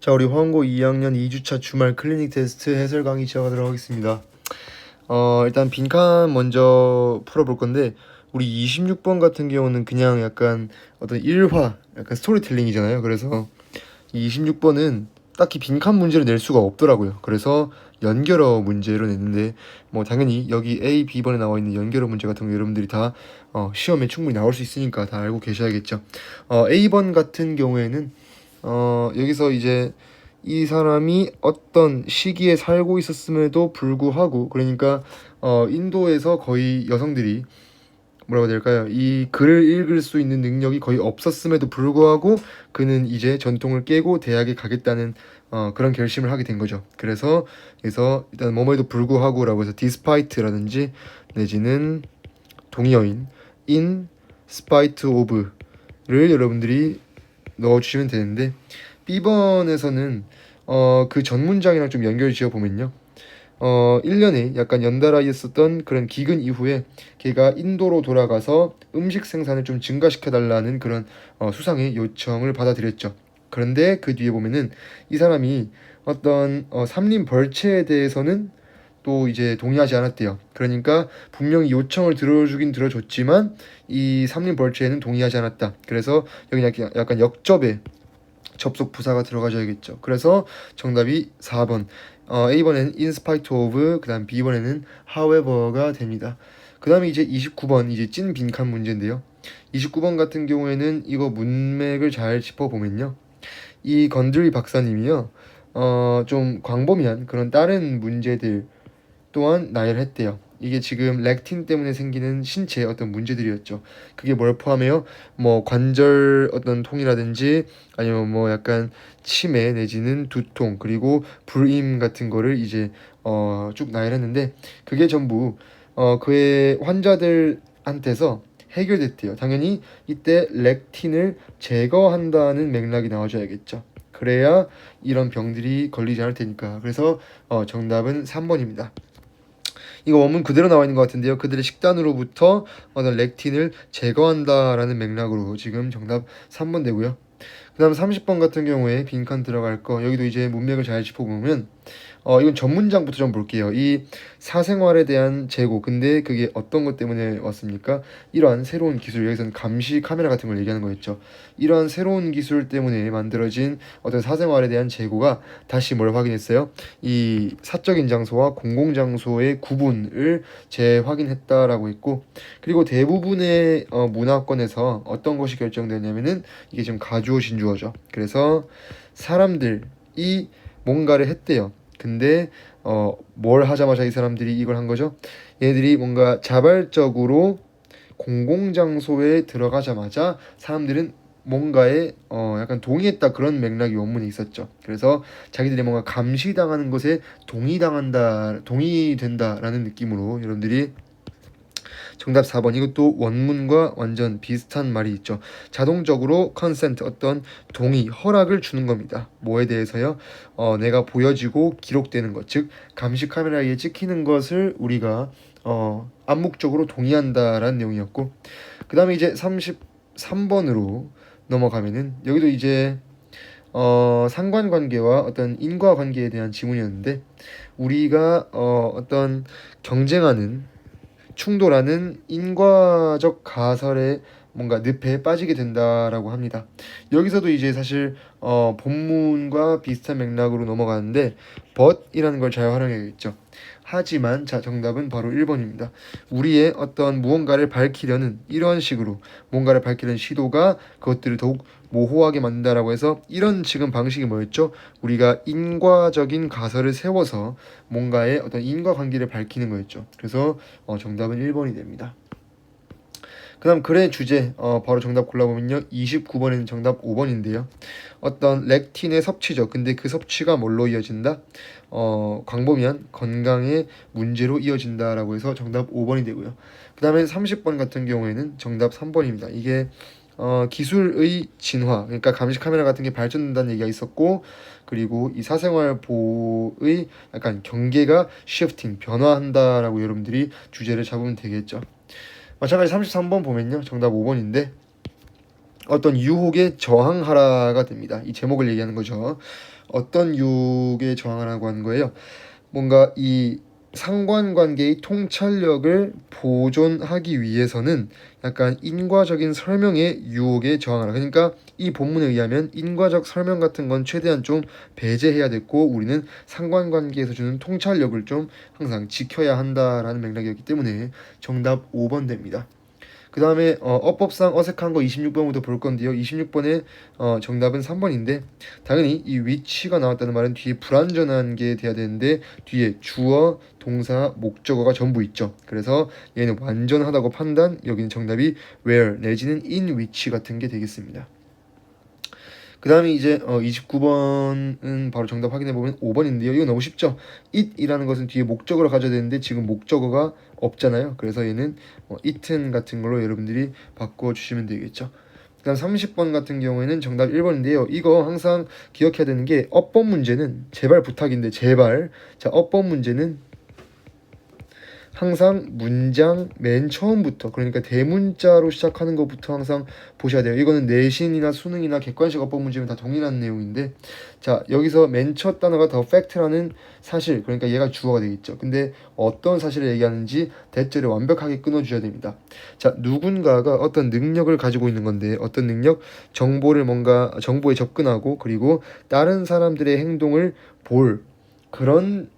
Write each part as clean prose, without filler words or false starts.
자, 우리 화원고 2학년 2주차 주말 클리닉 테스트 해설 강의 시작하도록 하겠습니다. 일단 빈칸 먼저 풀어볼 건데, 우리 26번 같은 경우는 그냥 약간 어떤 일화, 약간 스토리텔링이잖아요. 그래서 이 26번은 딱히 빈칸 문제를 낼 수가 없더라고요. 그래서 연결어 문제로 냈는데, 뭐 당연히 여기 A, B번에 나와 있는 연결어 문제 같은 거 여러분들이 다 시험에 충분히 나올 수 있으니까 다 알고 계셔야겠죠. A번 같은 경우에는 여기서 이제 이 사람이 어떤 시기에 살고 있었음에도 불구하고, 그러니까 인도에서 거의 여성들이 뭐라고 해야 될까요? 이 글을 읽을 수 있는 능력이 거의 없었음에도 불구하고 그는 이제 전통을 깨고 대학에 가겠다는 그런 결심을 하게 된 거죠. 그래서 일단 뭐뭐에도 불구하고라고 해서 despite라든지 내지는 동의어인 in spite of를 여러분들이 넣어주시면 되는데, B번에서는 그 전 문장이랑 좀 연결 지어 보면요. 1년에 약간 연달아 있었던 그런 기근 이후에 걔가 인도로 돌아가서 음식 생산을 좀 증가시켜 달라는 그런 수상의 요청을 받아들였죠. 그런데 그 뒤에 보면은 이 사람이 어떤 삼림 벌채에 대해서는 또 이제 동의하지 않았대요. 그러니까 분명히 요청을 들어주긴 들어줬지만 이 삼림 벌채에는 동의하지 않았다. 그래서 여기 약간 역접에 접속 부사가 들어가줘야겠죠. 그래서 정답이 4번. A번에는 in spite of, 그다음 B번에는 however가 됩니다. 그다음에 이제 29번 이제 찐 빈칸 문제인데요. 29번 같은 경우에는 이거 문맥을 잘 짚어보면요. 이 건드리 박사님이요. 좀 광범위한 그런 다른 문제들 또한 나열했대요. 이게 지금 렉틴 때문에 생기는 신체 어떤 문제들이었죠. 그게 뭘 포함해요? 뭐 관절 어떤 통이라든지 아니면 뭐 약간 치매 내지는 두통 그리고 불임 같은 거를 이제 쭉 나열했는데, 그게 전부 그의 환자들한테서 해결됐대요. 당연히 이때 렉틴을 제거한다는 맥락이 나와줘야겠죠. 그래야 이런 병들이 걸리지 않을 테니까. 그래서 정답은 3번입니다. 이거 원문 그대로 나와 있는 것 같은데요. 그들의 식단으로부터 어떤 렉틴을 제거한다라는 맥락으로 지금 정답 3번 되고요. 그 다음 30번 같은 경우에 빈칸 들어갈 거, 여기도 이제 문맥을 잘 짚어보면 이건 전 문장부터 좀 볼게요. 이 사생활에 대한 재고, 근데 그게 어떤 것 때문에 왔습니까? 이러한 새로운 기술, 여기서는 감시 카메라 같은 걸 얘기하는 거였죠. 이러한 새로운 기술 때문에 만들어진 어떤 사생활에 대한 재고가 다시 뭘 확인했어요? 이 사적인 장소와 공공 장소의 구분을 재확인했다라고 했고, 그리고 대부분의 문화권에서 어떤 것이 결정되냐면은 이게 지금 가주어 신주어죠. 그래서 사람들이 뭔가를 했대요. 근데 뭘 하자마자 이 사람들이 이걸 한 거죠? 얘들이 뭔가 자발적으로 공공장소에 들어가자마자 사람들은 뭔가에 약간 동의했다, 그런 맥락이 원문에 있었죠. 그래서 자기들이 뭔가 감시당하는 것에 동의된다라는 느낌으로 여러분들이 정답 4번, 이것도 원문과 완전 비슷한 말이 있죠. 자동적으로 컨센트, 어떤 동의, 허락을 주는 겁니다. 뭐에 대해서요? 내가 보여지고 기록되는 것, 즉 감시 카메라에 찍히는 것을 우리가 암묵적으로 동의한다라는 내용이었고, 그 다음에 이제 33번으로 넘어가면은 여기도 이제 상관관계와 어떤 인과관계에 대한 지문이었는데, 우리가 어떤 경쟁하는 충돌하는 인과적 가설에 뭔가 늪에 빠지게 된다라고 합니다. 여기서도 이제 사실 본문과 비슷한 맥락으로 넘어가는데 but이라는 걸 잘 활용해야겠죠. 하지만, 자, 정답은 바로 1번입니다. 우리의 어떤 무언가를 밝히려는 이런 식으로 뭔가를 밝히려는 시도가 그것들을 더욱 모호하게 만든다라고 해서, 이런 지금 방식이 뭐였죠? 우리가 인과적인 가설을 세워서 뭔가의 어떤 인과관계를 밝히는 거였죠. 그래서 정답은 1번이 됩니다. 그 다음 글의 주제, 바로 정답 골라보면요. 29번에는 정답 5번인데요. 어떤 렉틴의 섭취죠. 근데 그 섭취가 뭘로 이어진다? 광범위한 건강의 문제로 이어진다라고 해서 정답 5번이 되고요. 그 다음에 30번 같은 경우에는 정답 3번입니다. 이게 기술의 진화, 그러니까 감시 카메라 같은 게 발전된다는 얘기가 있었고, 그리고 이 사생활 보호의 약간 경계가 시프팅, 변화한다라고 여러분들이 주제를 잡으면 되겠죠. 마찬가지 33번 보면요. 정답 5번인데, 어떤 유혹에 저항하라가 됩니다. 이 제목을 얘기하는 거죠. 어떤 유혹에 저항하라고 하는 거예요. 뭔가 이 상관관계의 통찰력을 보존하기 위해서는 약간 인과적인 설명의 유혹에 저항하라. 그러니까 이 본문에 의하면 인과적 설명 같은 건 최대한 좀 배제해야 됐고, 우리는 상관관계에서 주는 통찰력을 좀 항상 지켜야 한다라는 맥락이었기 때문에 정답 5번 됩니다. 그 다음에 어법상 어색한 거 26번부터 볼 건데요. 26번의 정답은 3번인데, 당연히 이 위치가 나왔다는 말은 뒤에 불완전한 게 돼야 되는데 뒤에 주어, 동사, 목적어가 전부 있죠. 그래서 얘는 완전하다고 판단, 여기는 정답이 where 내지는 in which 같은 게 되겠습니다. 그 다음에 이제 29번은 바로 정답 확인해 보면 5번인데요. 이거 너무 쉽죠. it이라는 것은 뒤에 목적어를 가져야 되는데 지금 목적어가 없잖아요. 그래서 얘는 it은 같은 걸로 여러분들이 바꿔주시면 되겠죠. 그 다음 30번 같은 경우에는 정답 1번인데요. 이거 항상 기억해야 되는 게 어법 문제는 제발 부탁인데 제발, 자 어법 문제는 항상 문장 맨 처음부터, 그러니까 대문자로 시작하는 것부터 항상 보셔야 돼요. 이거는 내신이나 수능이나 객관식 어법 문제면 다 동일한 내용인데, 자 여기서 맨 첫 단어가 the fact라는 사실, 그러니까 얘가 주어가 되겠죠. 근데 어떤 사실을 얘기하는지 대절을 완벽하게 끊어주셔야 됩니다. 자 누군가가 어떤 능력을 가지고 있는 건데, 어떤 능력? 정보에 접근하고 그리고 다른 사람들의 행동을 볼 그런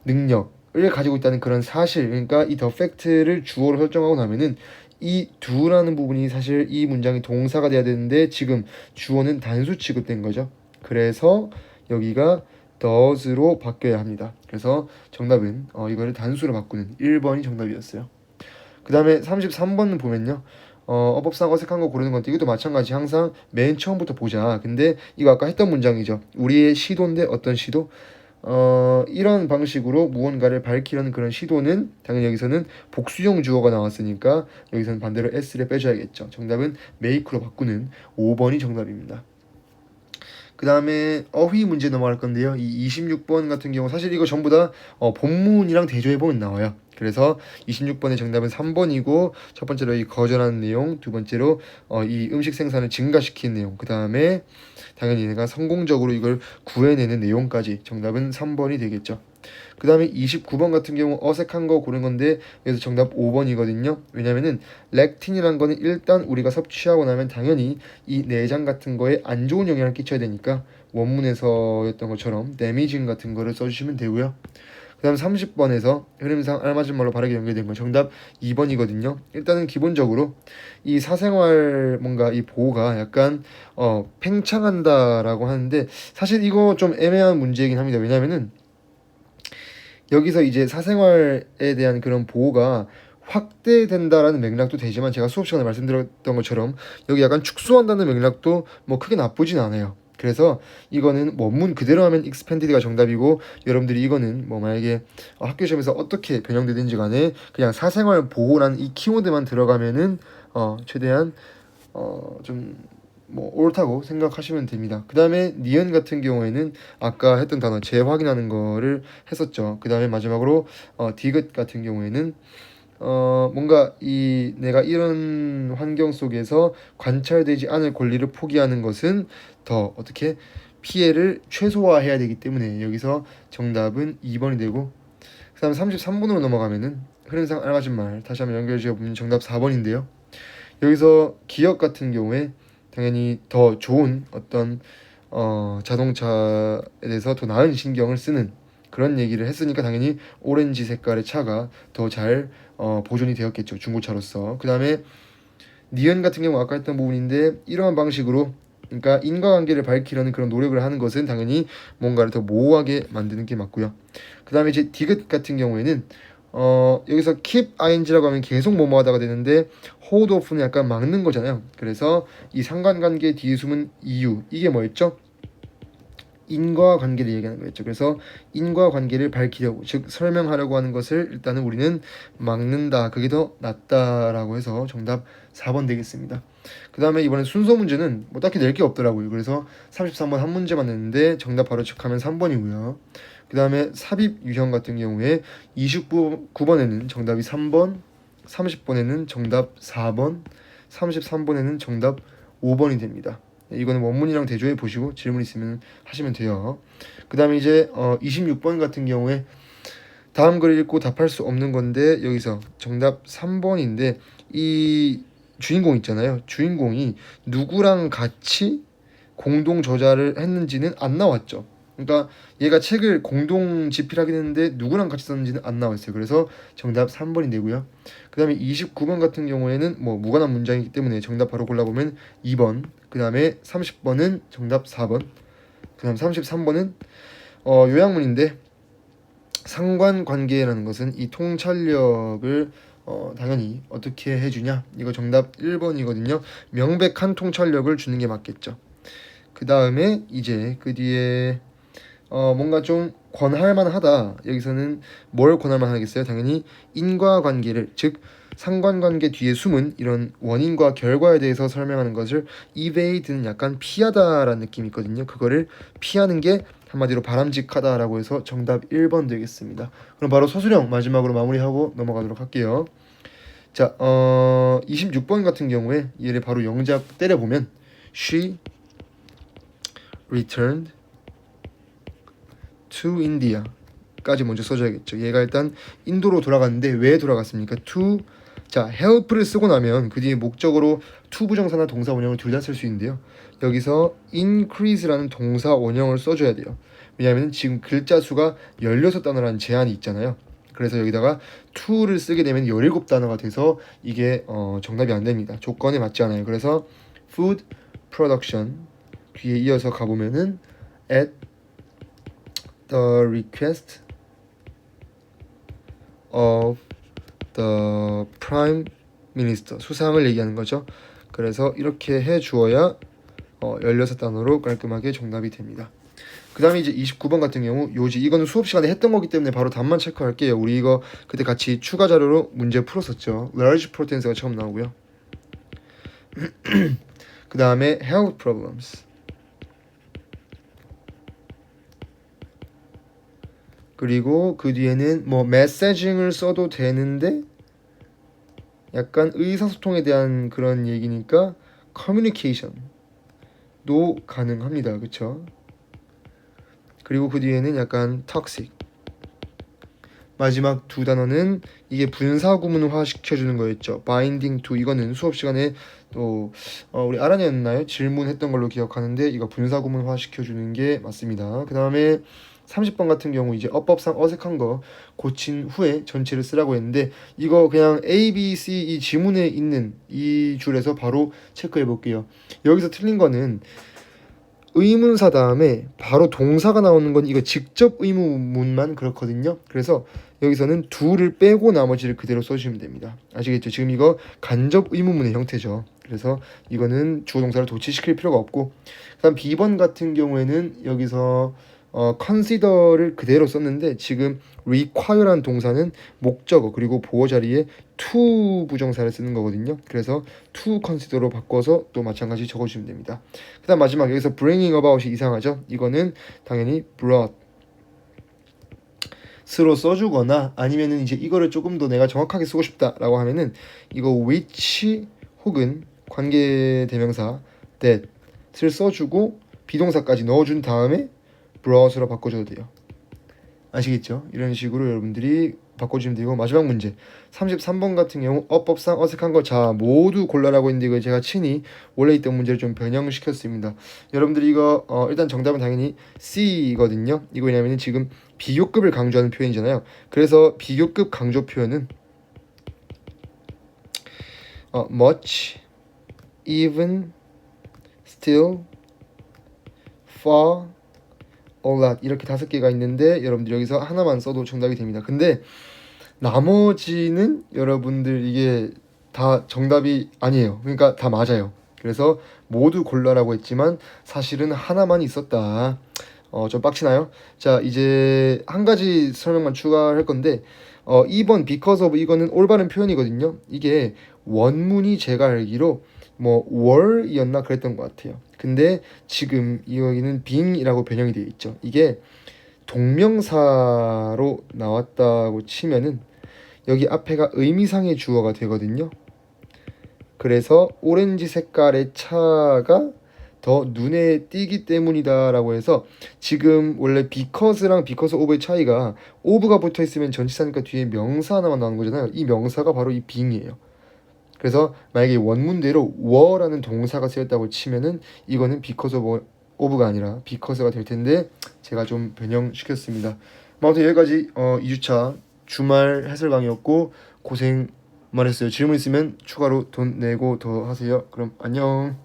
능력 을 가지고 있다는 그런 사실, 그러니까 이 the fact를 주어로 설정하고 나면은 이 do라는 부분이 사실 이 문장의 동사가 돼야 되는데 지금 주어는 단수 취급된 거죠. 그래서 여기가 does로 바뀌어야 합니다. 그래서 정답은 이거를 단수로 바꾸는 1번이 정답이었어요. 그 다음에 33번 보면요. 어법상 어색한 거 고르는 건데 이것도 마찬가지, 항상 맨 처음부터 보자. 근데 이거 아까 했던 문장이죠. 우리의 시도인데 어떤 시도? 이런 방식으로 무언가를 밝히려는 그런 시도는, 당연히 여기서는 복수형 주어가 나왔으니까 여기서는 반대로 s를 빼줘야겠죠. 정답은 make로 바꾸는 5번이 정답입니다. 그 다음에 어휘 문제 넘어갈 건데요. 이 26번 같은 경우 사실 이거 전부 다 본문이랑 대조해보면 나와요. 그래서 26번의 정답은 3번이고, 첫 번째로 이 거절하는 내용, 두 번째로 이 음식 생산을 증가시키는 내용, 그 다음에 당연히 내가 성공적으로 이걸 구해내는 내용까지 정답은 3번이 되겠죠. 그 다음에 29번 같은 경우 어색한 거 고른 건데 여기서 정답 5번이거든요. 왜냐면은 렉틴이란 거는 일단 우리가 섭취하고 나면 당연히 이 내장 같은 거에 안 좋은 영향을 끼쳐야 되니까 원문에서였던 것처럼 데미징 같은 거를 써주시면 되고요. 그 다음 30번에서 흐름상 알맞은 말로 바르게 연결된 건 정답 2번이거든요. 일단은 기본적으로 이 사생활 뭔가 이 보호가 약간 팽창한다라고 하는데, 사실 이거 좀 애매한 문제이긴 합니다. 왜냐면은 여기서 이제 사생활에 대한 그런 보호가 확대된다라는 맥락도 되지만, 제가 수업 시간에 말씀드렸던 것처럼 여기 약간 축소한다는 맥락도 뭐 크게 나쁘진 않아요. 그래서 이거는 원문 그대로 하면 expanded가 정답이고, 여러분들이 이거는 뭐 만약에 학교 시험에서 어떻게 변형되든지 간에 그냥 사생활 보호라는 이 키워드만 들어가면은 최대한 좀 뭐 옳다고 생각하시면 됩니다. 그 다음에 니은 같은 경우에는 아까 했던 단어 재확인하는 거를 했었죠. 그 다음에 마지막으로 디귿 같은 경우에는 뭔가 이 내가 이런 환경 속에서 관찰되지 않을 권리를 포기하는 것은 더 어떻게 피해를 최소화해야 되기 때문에 여기서 정답은 2번이 되고, 그 다음 33번으로 넘어가면은 흐름상 알맞은 말 다시 한번 연결 지어보면 정답 4번인데요. 여기서 기업 같은 경우에 당연히 더 좋은 어떤 자동차에 대해서 더 나은 신경을 쓰는 그런 얘기를 했으니까 당연히 오렌지 색깔의 차가 더 잘 보존이 되었겠죠, 중고차로서. 그 다음에 니은 같은 경우 아까 했던 부분인데, 이러한 방식으로 그러니까 인과관계를 밝히려는 그런 노력을 하는 것은 당연히 뭔가를 더 모호하게 만드는 게 맞고요. 그 다음에 이제 디귿 같은 경우에는 여기서 keep ing라고 하면 계속 뭐뭐하다가 되는데 hold off는 약간 막는 거잖아요. 그래서 이 상관관계 뒤에 숨은 이유, 이게 뭐였죠? 인과관계를 얘기하는 거였죠. 그래서 인과관계를 밝히려고, 즉 설명하려고 하는 것을 일단은 우리는 막는다, 그게 더 낫다라고 해서 정답 4번 되겠습니다. 그 다음에 이번엔 순서 문제는 뭐 딱히 낼 게 없더라고요. 그래서 33번 한 문제만 냈는데 정답 바로 체크하면 3번이고요. 그 다음에 삽입 유형 같은 경우에 29번에는 정답이 3번, 30번에는 정답 4번, 33번에는 정답 5번이 됩니다. 이거는 원문이랑 대조해 보시고 질문 있으면 하시면 돼요. 그 다음에 이제 26번 같은 경우에 다음 글을 읽고 답할 수 없는 건데 여기서 정답 3번인데 이 주인공 있잖아요. 주인공이 누구랑 같이 공동 저자를 했는지는 안 나왔죠. 그러니까 얘가 책을 공동 집필하긴 했는데 누구랑 같이 썼는지는 안 나왔어요. 그래서 정답 3번이 되고요. 그 다음에 29번 같은 경우에는 뭐 무관한 문장이기 때문에 정답 바로 골라보면 2번. 그 다음에 30번은 정답 4번. 그 다음 33번은 요약문인데 상관관계라는 것은 이 통찰력을 당연히 어떻게 해주냐. 이거 정답 1번이거든요. 명백한 통찰력을 주는 게 맞겠죠. 그 다음에 이제 그 뒤에 뭔가 좀 권할 만하다. 여기서는 뭘 권할 만하겠어요? 당연히 인과관계를, 즉 상관관계 뒤에 숨은 이런 원인과 결과에 대해서 설명하는 것을 evade는 약간 피하다라는 느낌이 있거든요. 그거를 피하는 게 한마디로 바람직하다라고 해서 정답 1번 되겠습니다. 그럼 바로 서술형 마지막으로 마무리하고 넘어가도록 할게요. 자, 26번 같은 경우에 얘를 바로 영작 때려보면 She returned to India 까지 먼저 써줘야겠죠. 얘가 일단 인도로 돌아갔는데 왜 돌아갔습니까? to 자 help를 쓰고 나면 그 뒤에 목적으로 to 부정사나 동사 원형을 둘 다 쓸 수 있는데요. 여기서 increase라는 동사 원형을 써줘야 돼요. 왜냐하면 지금 글자 수가 16단어라는 제한이 있잖아요. 그래서 여기다가 to를 쓰게 되면 17단어가 돼서 이게 정답이 안 됩니다. 조건에 맞지 않아요. 그래서 food production 뒤에 이어서 가보면은 at the request of the prime minister 수상을 얘기하는 거죠. 그래서 이렇게 해 주어야 16단어로 깔끔하게 정답이 됩니다. 그 다음에 이제 29번 같은 경우 요지 이거는 수업 시간에 했던 거기 때문에 바로 답만 체크할게요. 우리 이거 그때 같이 추가 자료로 문제 풀었었죠. large proteins 가 처음 나오고요. 그 다음에 health problems 그리고 그 뒤에는 뭐 메시징을 써도 되는데 약간 의사소통에 대한 그런 얘기니까 communication도 가능합니다. 그쵸? 그리고 그 뒤에는 약간 toxic 마지막 두 단어는 이게 분사구문화 시켜주는 거였죠. binding to 이거는 수업 시간에 또 우리 아란이었나요? 질문했던 걸로 기억하는데 이거 분사구문화 시켜주는 게 맞습니다. 그 다음에 30번 같은 경우 이제 어법상 어색한 거 고친 후에 전체를 쓰라고 했는데 이거 그냥 A, B, C 이 지문에 있는 이 줄에서 바로 체크해 볼게요. 여기서 틀린 거는 의문사 다음에 바로 동사가 나오는 건 이거 직접 의문만 그렇거든요. 그래서 여기서는 do를 빼고 나머지를 그대로 써주시면 됩니다. 아시겠죠? 지금 이거 간접 의문문의 형태죠. 그래서 이거는 주어 동사를 도치시킬 필요가 없고 그 다음 B번 같은 경우에는 여기서 consider를 그대로 썼는데 지금 require라는 동사는 목적어 그리고 보어 자리에 to 부정사를 쓰는 거거든요. 그래서 to consider로 바꿔서 또 마찬가지 적어주시면 됩니다. 그 다음 마지막 여기서 bringing about이 이상하죠. 이거는 당연히 brought 스로 써주거나 아니면은 이제 이거를 조금 더 내가 정확하게 쓰고 싶다라고 하면은 이거 which 혹은 관계대명사 that을 써주고 비동사까지 넣어준 다음에 brought으로 바꿔줘도 돼요. 아시겠죠? 이런 식으로 여러분들이 바꿔주시면 되고 마지막 문제 33번 같은 경우 어법상 어색한 거 자 모두 골라라고 했는데 이거 제가 친히 원래 있던 문제를 좀 변형시켰습니다. 여러분들이 이거 일단 정답은 당연히 C거든요. 이거 왜냐면 지금 비교급을 강조하는 표현이잖아요. 그래서 비교급 강조 표현은 much, even, still, far, a lot 이렇게 5개가 있는데 여러분들 여기서 하나만 써도 정답이 됩니다. 근데 나머지는 여러분들 이게 다 정답이 아니에요. 그러니까 다 맞아요. 그래서 모두 골라라고 했지만 사실은 하나만 있었다. 좀 빡치나요? 자 이제 한 가지 설명만 추가할 건데 2번 because of 이거는 올바른 표현이거든요. 이게 원문이 제가 알기로 뭐 were이었나 그랬던 것 같아요. 근데 지금 여기는 being이라고 변형이 되어 있죠. 이게 동명사로 나왔다고 치면은 여기 앞에가 의미상의 주어가 되거든요. 그래서 오렌지 색깔의 차가 더 눈에 띄기 때문이다라고 해서 지금 원래 비커스랑 비커스 오브의 차이가 오브가 붙어 있으면 전치사니까 뒤에 명사 하나만 나오는 거잖아요. 이 명사가 바로 이 빙이에요. 그래서 만약에 원문대로 워라는 동사가 쓰였다고 치면은 이거는 비커스 오브가 아니라 비커스가 될 텐데 제가 좀 변형시켰습니다. 아무튼 여기까지 2주차 주말 해설 강의였고 고생 많았어요. 질문 있으면 추가로 돈 내고 더 하세요. 그럼 안녕.